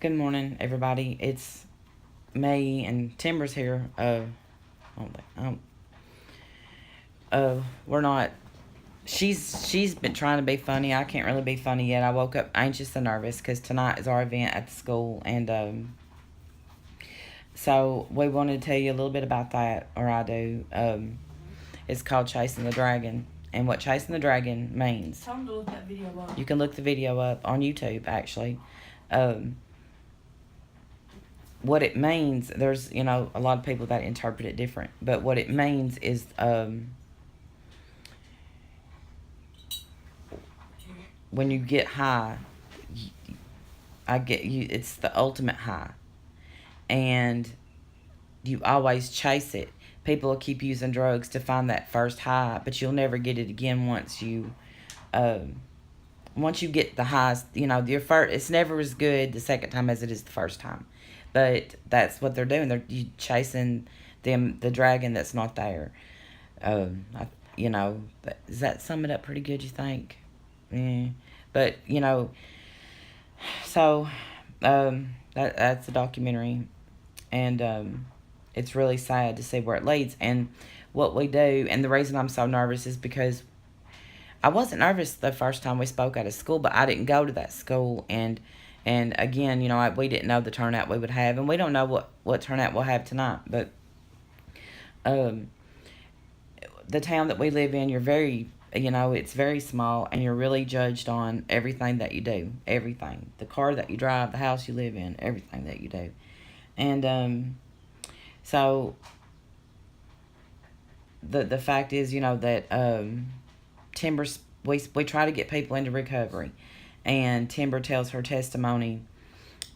Good morning, everybody. It's May and Timber's here. We're not. She's been trying to be funny. I can't really be funny yet. I woke up anxious and nervous because tonight is our event at the school, and so we wanted to tell you a little bit about that, or I do. It's called Chasing the Dragon, and what Chasing the Dragon means. Tell them to look that video up. You can look the video up on YouTube, actually. Um, what it means, there's a lot of people that interpret it different, but what it means is when you get high, I get you, it's the ultimate high, and you always chase it. People will keep using drugs to find that first high, but you'll never get it again once you get the highs. Your first, it's never as good the second time as it is the first time. But that's what they're doing. They're chasing the dragon that's not there. Does that sum it up pretty good, you think? Yeah. But, so that's a documentary. And it's really sad to see where it leads. And what we do, and the reason I'm so nervous is because I wasn't nervous the first time we spoke at a school, but I didn't go to that school. And again, we didn't know the turnout we would have, and we don't know what turnout we'll have tonight. But the town that we live in, it's very small, and you're really judged on everything that you do. Everything. The car that you drive, the house you live in, everything that you do. And so the fact is, that Timber's, we try to get people into recovery, and Timber tells her testimony,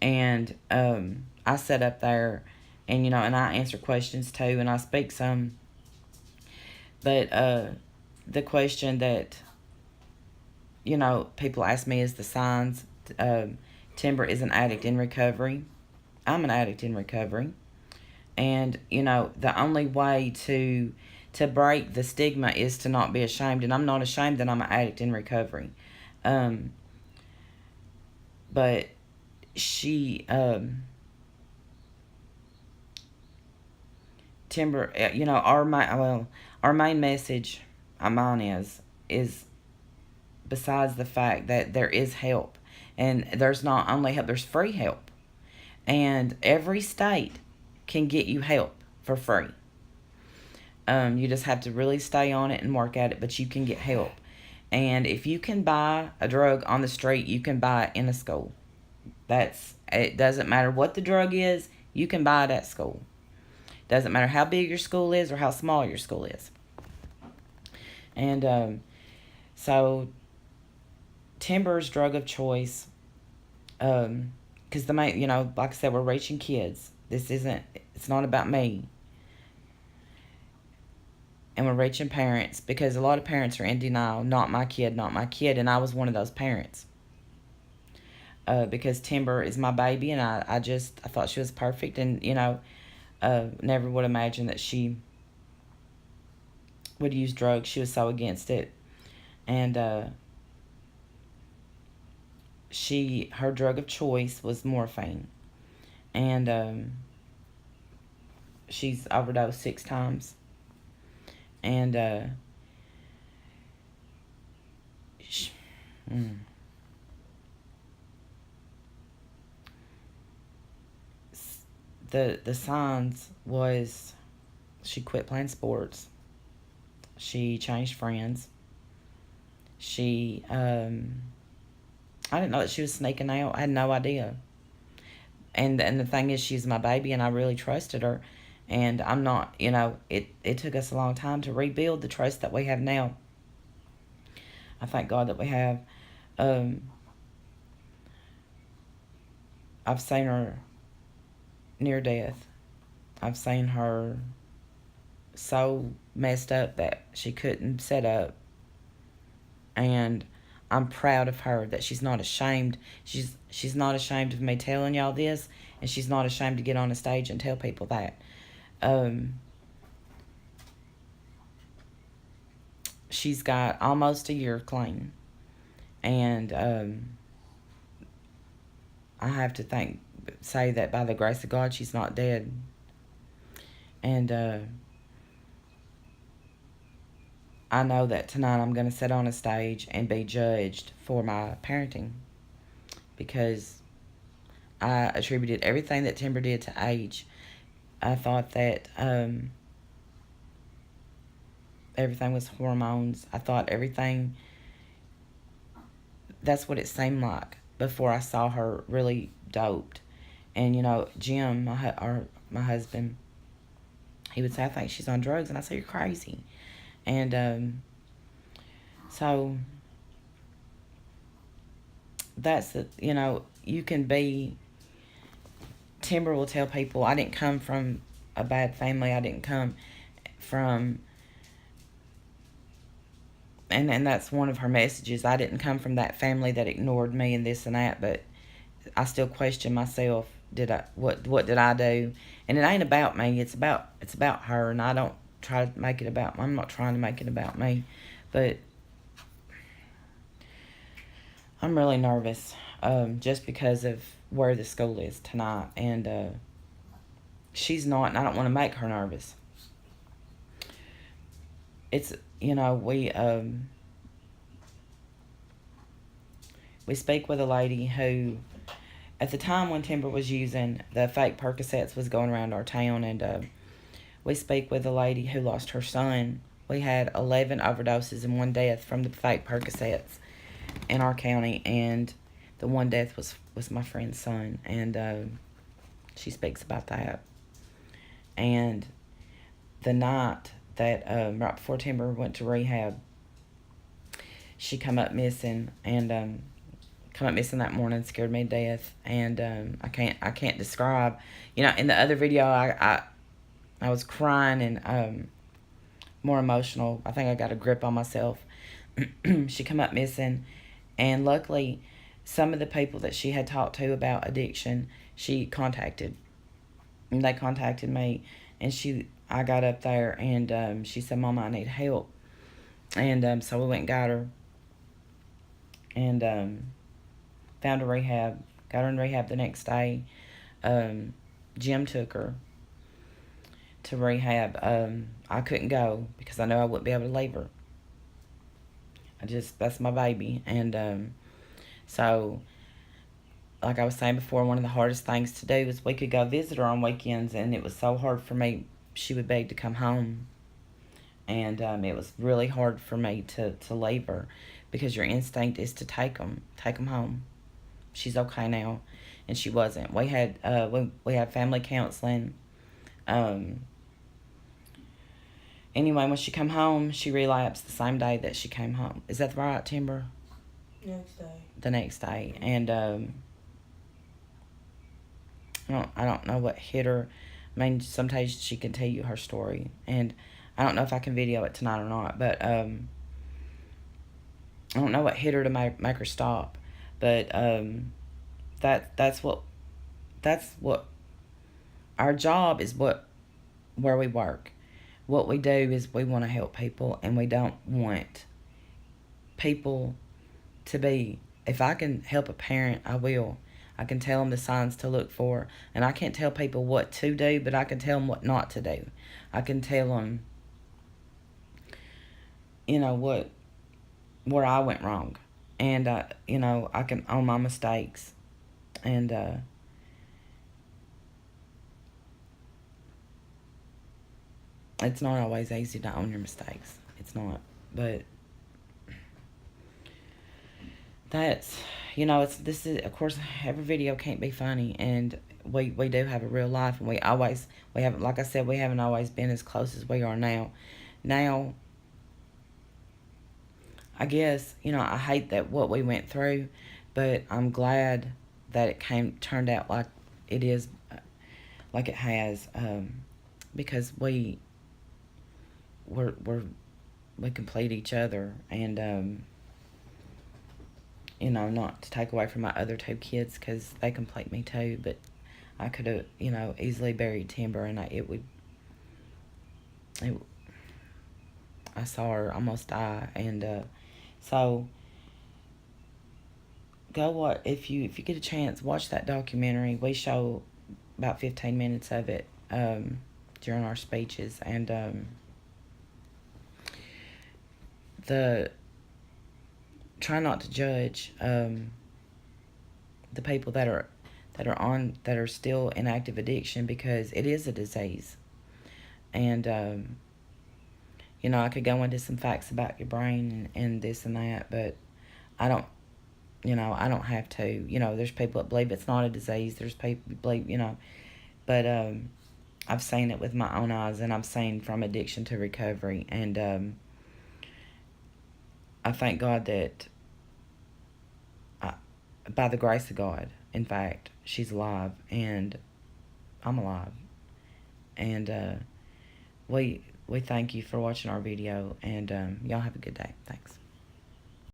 and I sit up there, and and I answer questions too, and I speak some. But the question that people ask me is the signs. Timber is an addict in recovery. I'm an addict in recovery, and the only way to break the stigma is to not be ashamed, and I'm not ashamed that I'm an addict in recovery. But she, Timber, our main message, mine is besides the fact that there is help, and there's not only help, there's free help, and every state can get you help for free. You just have to really stay on it and work at it, but you can get help. And if you can buy a drug on the street, you can buy it in a school. It doesn't matter what the drug is, you can buy it at school. Doesn't matter how big your school is or how small your school is. And so Timber's drug of choice, because like I said, we're reaching kids. It's not about me. And we're reaching parents, because a lot of parents are in denial. Not my kid, not my kid. And I was one of those parents. Because Timber is my baby, and I thought she was perfect, and never would imagine that she would use drugs. She was so against it. And her drug of choice was morphine. And she's overdosed 6 times. And the signs was she quit playing sports. She changed friends. She I didn't know that she was sneaking out. I had no idea. And the thing is, she's my baby, and I really trusted her. And I'm not, it took us a long time to rebuild the trust that we have now. I thank God that we have. I've seen her near death. I've seen her so messed up that she couldn't sit up. And I'm proud of her that she's not ashamed. She's not ashamed of me telling y'all this, and she's not ashamed to get on a stage and tell people that. She's got almost a year clean, and I have to say that by the grace of God, she's not dead. And I know that tonight I'm going to sit on a stage and be judged for my parenting, because I attributed everything that Timber did to age. I thought that everything was hormones. I thought everything, that's what it seemed like before I saw her really doped. And, Jim, my husband, he would say, I think she's on drugs. And I say, you're crazy. And so that's you can be, Timber will tell people, I didn't come from a bad family. I didn't come from, and that's one of her messages. I didn't come from that family that ignored me and this and that, but I still question myself. What did I do? And it ain't about me. It's about her. And I don't try to make it about. I'm not trying to make it about me, but I'm really nervous, just because of where the school is tonight, and she's not, and I don't want to make her nervous. It's we speak with a lady who, at the time when Timber was using the fake Percocets, was going around our town, and we speak with a lady who lost her son. We had 11 overdoses and 1 death from the fake Percocets in our county, and the 1 death was my friend's son, and she speaks about that. And the night that right before Timber went to rehab, she come up missing, and come up missing that morning, scared me to death. And I can't describe. In the other video, I was crying and more emotional. I think I got a grip on myself. She come up missing, and luckily, some of the people that she had talked to about addiction, she contacted. And they contacted me, and I got up there, and she said, Mama, I need help. And so we went and got her, and found a rehab, got her in rehab the next day. Jim took her to rehab. I couldn't go because I know I wouldn't be able to leave her. That's my baby. And so, like I was saying before, one of the hardest things to do is we could go visit her on weekends, and it was so hard for me. She would beg to come home, and it was really hard for me to leave her, because your instinct is to take them home. She's okay now, and she wasn't. We had family counseling. Anyway, when she come home, she relapsed the same day that she came home. Is that right, Timber? Next day. The next day, and I don't know what hit her. I mean, sometimes she can tell you her story, and I don't know if I can video it tonight or not. But I don't know what hit her to make her stop. But that's what our job is. Where we work, what we do is we want to help people, and we don't want people to be. If I can help a parent, I will. I can tell them the signs to look for, and I can't tell people what to do, but I can tell them what not to do. I can tell them, where I went wrong, and I can own my mistakes, and it's not always easy to own your mistakes. It's not, but that's this is, of course, every video can't be funny, and we do have a real life, and we haven't, like I said, we haven't always been as close as we are now. Now, I guess, I hate that what we went through, but I'm glad that it turned out like it is, like it has, because we complete each other, and not to take away from my other 2 kids, because they complete me too, but I could have, easily buried Timber, and I saw her almost die, and so go what if you get a chance, watch that documentary. We show about 15 minutes of it during our speeches, and the try not to judge the people that are still in active addiction, because it is a disease. And you know, I could go into some facts about your brain and this and that, but I don't, you know, I don't have to. You know, there's people that believe it's not a disease. There's people that believe, you know, but I've seen it with my own eyes, and I've seen from addiction to recovery, and I thank God that I, by the grace of God, in fact, she's alive, and I'm alive, and we thank you for watching our video, and y'all have a good day. Thanks.